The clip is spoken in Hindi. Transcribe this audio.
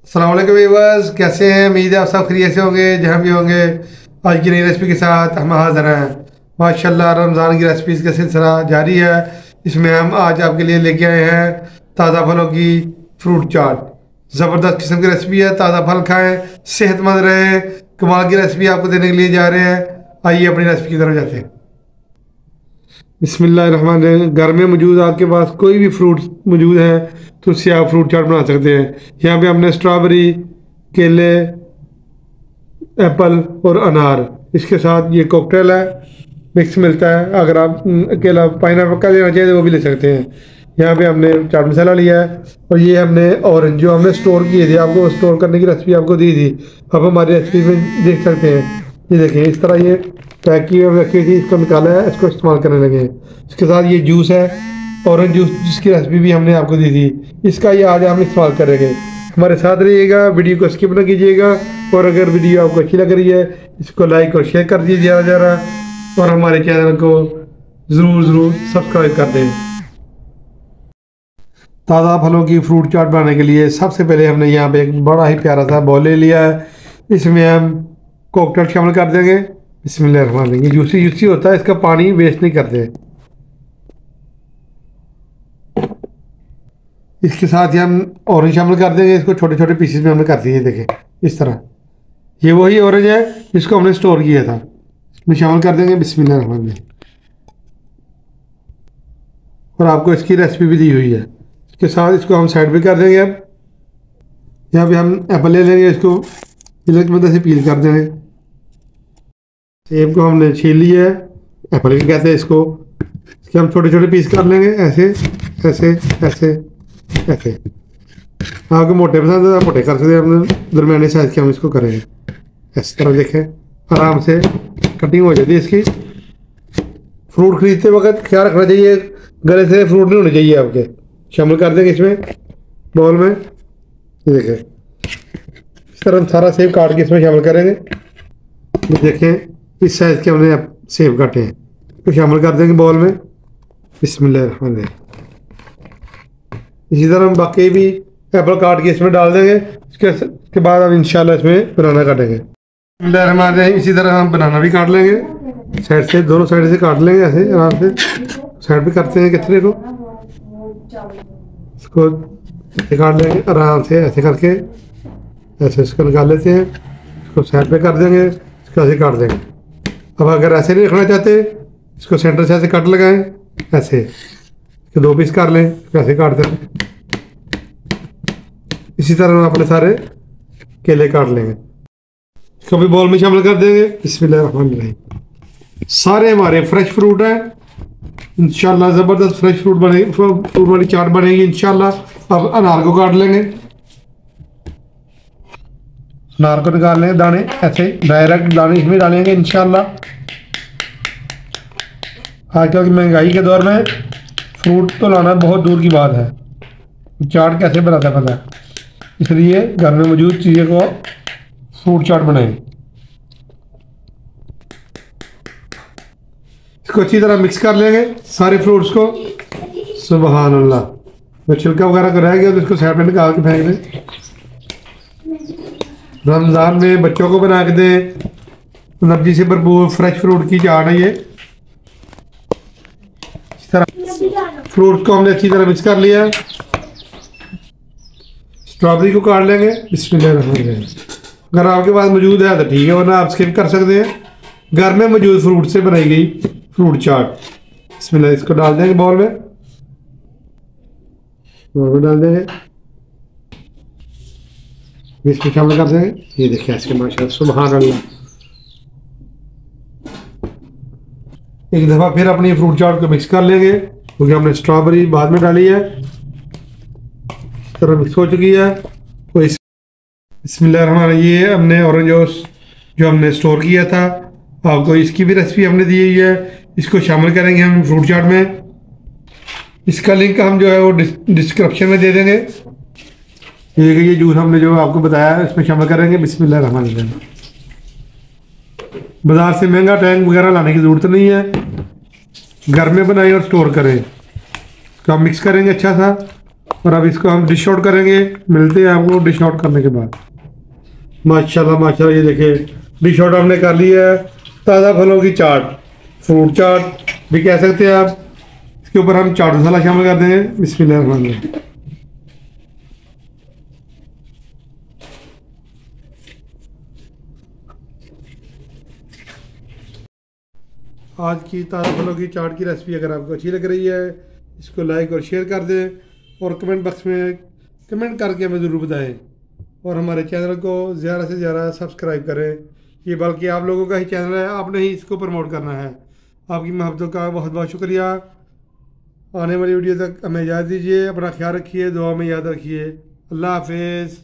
अस्सलाम वालेकुम व्यूअर्स, कैसे हैं? उम्मीद है आप सब खैरियत से होंगे। जहाँ भी होंगे आज की नई रेसिपी के साथ हम हाज़िर हैं। माशाल्लाह रमज़ान की रेसिपीज़ का सिलसिला जारी है। इसमें हम आज आपके लिए लेके आए हैं ताज़ा फलों की फ्रूट चाट। ज़बरदस्त किस्म की रेसिपी है। ताज़ा फल खाएँ, सेहतमंद रहें। कमाल की रेसिपी आपको देने के लिए जा रहे हैं। आइए अपनी रेसिपी की तरफ जाते हैं। बिस्मिल्लाहिर्रहमानिर्रहीम। घर में मौजूद आपके पास कोई भी फ्रूट मौजूद है तो उससे आप फ्रूट चाट बना सकते हैं। यहाँ पे हमने स्ट्रॉबेरी, केले, एप्पल और अनार, इसके साथ ये कॉकटेल है, मिक्स मिलता है। अगर आप अकेला पाइनएप्पल का लेना चाहिए तो वो भी ले सकते हैं। यहाँ पे हमने चाट मसाला लिया है और ये हमने ऑरेंज जो हमने स्टोर किए थे, आपको स्टोर करने की रेसिपी आपको दी थी, आप हमारी रेसिपी में देख सकते हैं। ये देखिए इस तरह ये पैक की हुई रखी थी, इसको निकाला है, इसको इस्तेमाल करने लगे हैं। इसके साथ ये जूस है, ऑरेंज जूस, जिसकी रेसिपी भी हमने आपको दी थी, इसका ये आज हम इस्तेमाल करेंगे। हमारे साथ रहिएगा, वीडियो को स्किप न कीजिएगा। और अगर वीडियो आपको अच्छी लग रही है इसको लाइक और शेयर कर दीजिए ज़्यादा ज़्यादा, और हमारे चैनल को ज़रूर सब्सक्राइब कर दें। ताज़ा फलों की फ्रूट चाट बनाने के लिए सबसे पहले हमने यहाँ पे एक बड़ा ही प्यारा सा बॉल ले लिया है। इसमें हम कॉकटेल शामिल कर देंगे। बिस्मिल्लाहिर्रहमानिर्रहीम। ये जूसी होता है, इसका पानी वेस्ट नहीं करते। इसके साथ ही हम ऑरेंज शामिल कर देंगे। इसको छोटे छोटे पीसेस में हमने कर दिए, देखें इस तरह। ये वही ऑरेंज है जिसको हमने स्टोर किया था, इसमें शामिल कर देंगे। बिस्मिल्लाहिर्रहमानिर्रहीम। और आपको इसकी रेसिपी भी दी हुई है। इसके साथ इसको हम साइड पे कर देंगे। अब यहाँ पे हम एप्पल ले लेंगे, इसको छिलके की मदद से पील कर देंगे। सेब को हमने छील लिया है, एप्पल भी कहते हैं इसको। इसके हम छोटे छोटे पीस कर लेंगे, ऐसे ऐसे ऐसे ऐसे। आपको मोटे पसंद है मोटे कर सकते हैं, हमने दरमियाने साइज के हम इसको करेंगे। इस तरह देखें, आराम से कटिंग हो जाती है इसकी। फ्रूट खरीदते वक्त ख्याल रखना चाहिए, गले से फ्रूट नहीं होने चाहिए आपके। शामिल कर देंगे इसमें बाउल में। ये देखें इस तरह हम सारा सेब काट के इसमें शामिल करेंगे। ये देखें इस साइज के हमने सेब काटे हैं, तो शामिल कर देंगे बाउल में। बिस्मिल्लाहिर्रहमानिर्रहीम। इसी तरह हम बाकी भी एप्पल काट के इसमें डाल देंगे। इसके बाद हम इंशाल्लाह इसमें बनाना काटेंगे। बिस्मिल्लाहिर्रहमानिर्रहीम। इसी तरह हम बनाना भी काट लेंगे, साइड से, दोनों साइड से काट लेंगे ऐसे आराम से। साइड पे करते हैं कचरे को, इसको ऐसे काट लेंगे आराम से, ऐसे करके ऐसे इसको निकाल लेते हैं। इसको साइड पे कर देंगे, इसको ऐसे काट देंगे। अब अगर ऐसे नहीं रखना चाहते, इसको सेंटर से ऐसे कट लगाएं, ऐसे इसके दो पीस कर लें, ऐसे काट दें। इसी तरह हम अपने सारे केले काट लेंगे, इसको भी बाउल में शामिल कर देंगे। बिस्मिल्लाहिर्रहमानिर्रहीम। सारे हमारे फ्रेश फ्रूट हैं, इंशाल्लाह ज़बरदस्त फ्रेश फ्रूट बनेगी, फ्रूट वाली चाट बनेगी इंशाल्लाह। अब अनार को काट लेंगे, अनार को निकाल लेंगे दाने, ऐसे डायरेक्ट दाने इसमें डालेंगे इंशाल्लाह। आजकल की महंगाई के दौर में फ्रूट तो लाना बहुत दूर की बात है। चाट कैसे बनाता है पता है, इसलिए घर में मौजूद चीज़ों को फ्रूट चाट बनाएंगे। इसको अच्छी तरह मिक्स कर लेंगे सारे फ्रूट्स को। सुभान अल्लाह। तो छिलका वगैरह का रह गया तो इसको साइड में निकाल के फेंक दें। रमज़ान में बच्चों को बना के दें, एनर्जी से भरपूर फ्रेश फ्रूट की चाट है ये। इस तरह फ्रूट्स को हमने अच्छी तरह मिक्स कर लिया। स्ट्रॉबेरी को काट लेंगे। बिस्मिल्लाहिर्रहमानिर्रहीम। अगर आपके पास मौजूद है तो ठीक है, वरना आप स्किप कर सकते हैं। घर में मौजूद फ्रूट से बनाई गई फ्रूट चाट। बिस्मिल्लाह। इसको डाल देंगे बाउल में, डाल देंगे, इसमें शामिल कर देंगे। ये देखिए ऐसे माशाल्लाह सुभान अल्लाह। एक दफ़ा फिर अपनी फ्रूट चाट को मिक्स कर लेंगे, क्योंकि हमने स्ट्रॉबेरी बाद में डाली है। इस तरह मिक्स हो चुकी है। तो बिस्मिल्लाहिर्रहमानिर्रहीम। ये हमने ऑरेंज जूस जो हमने स्टोर किया था, आपको इसकी भी रेसिपी हमने दी हुई है। इसको शामिल करेंगे हम फ्रूट चाट में। इसका लिंक हम जो है वो डिस्क्रिप्शन में दे देंगे। ये जूस हमने जो आपको बताया इसमें शामिल करेंगे। बिस्मिल्लाहिर्रहमानिर्रहीम। बाज़ार से महंगा टैंक वगैरह लाने की ज़रूरत नहीं है, घर में बनाएं और स्टोर करें। तो हम मिक्स करेंगे अच्छा सा। और अब इसको हम डिश आउट करेंगे। मिलते हैं आपको डिश आउट करने के बाद। माशाल्लाह माशाल्लाह, ये देखिए डिश आउट हमने कर लिया है। ताज़ा फलों की चाट, फ्रूट चाट भी कह सकते हैं आप। इसके ऊपर हम चाट मसाला शामिल कर देंगे। बिस्मिल्लाह। आज की ताज़ा फलों की चाट की रेसिपी अगर आपको अच्छी लग रही है, इसको लाइक और शेयर कर दें और कमेंट बॉक्स में कमेंट करके हमें ज़रूर बताएं। और हमारे चैनल को ज़्यादा से ज़्यादा सब्सक्राइब करें। ये बल्कि आप लोगों का ही चैनल है, आपने ही इसको प्रमोट करना है। आपकी मोहब्बतों का बहुत बहुत शुक्रिया। आने वाली वीडियो तक हमें इजाज़त दीजिए। अपना ख्याल रखिए, दुआ में याद रखिए। अल्लाह हाफिज़।